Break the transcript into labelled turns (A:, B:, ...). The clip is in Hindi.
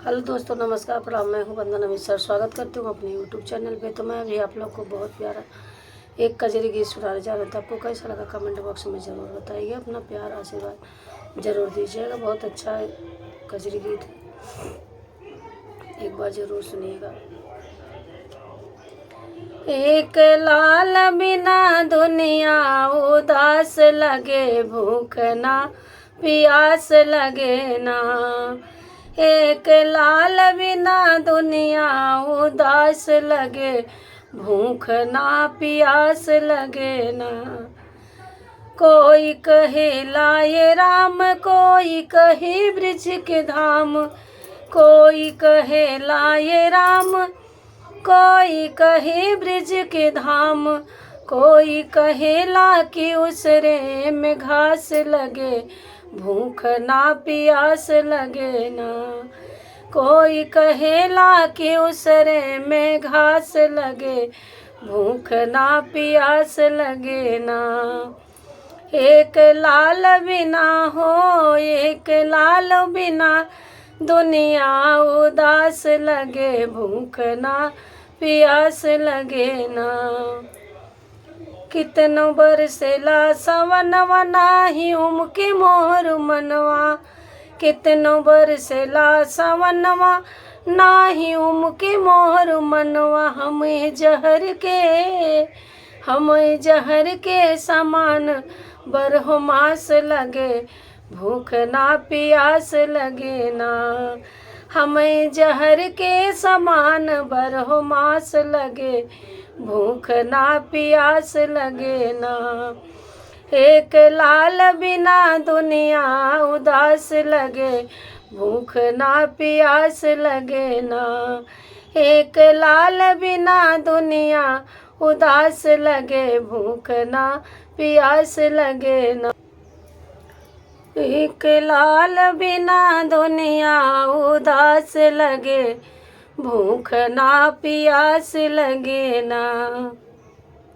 A: हेलो दोस्तों, नमस्कार, प्रणाम। मैं हूं वंदना मिश्रा। स्वागत करती हूं अपने यूट्यूब चैनल पे। तो मैं अभी आप लोग को बहुत प्यारा एक कजरी गीत सुनाने जा रहा था। आपको कैसा लगा कमेंट बॉक्स में ज़रूर बताइए। अपना प्यार आशीर्वाद ज़रूर दीजिएगा। बहुत अच्छा कजरी गीत है, एक बार ज़रूर सुनिएगा। एक लाल बिना दुनिया उदास लगे, भूख ना प्यास लगे ना। एक लाल बिना दुनिया उदास लगे, भूख ना प्यास लगे ना। कोई कहे लाए राम, कोई कहे ब्रिज के धाम। कोई कहे लाए राम, कोई कहे ब्रिज के धाम। कोई कहे ला कि उसरे में घास लगे, भूख ना प्यास लगे ना। कोई कहे ला कि उसरे में घास लगे, भूख ना प्यास लगे ना। एक लाल बिना हो, एक लाल बिना दुनिया उदास लगे, भूख ना प्यास लगे ना। कितनो बरसेला सवनवा, नाही उमके मोर मनवा। कितनो बरसेला सवनवा, नाही उमके मोर मनवा। हमें जहर के समान बरहो मास लगे, भूख ना प्यास लगे ना। हमें जहर के समान बरहो मास लगे, भूख ना प्यास लगे ना। एक लाल बिना दुनिया उदास लगे, भूख ना प्यास लगे ना। एक लाल बिना दुनिया उदास लगे, भूख ना प्यास लगे ना। एक लाल बिना दुनिया उदास लगे, भूख ना प्यास लगे ना।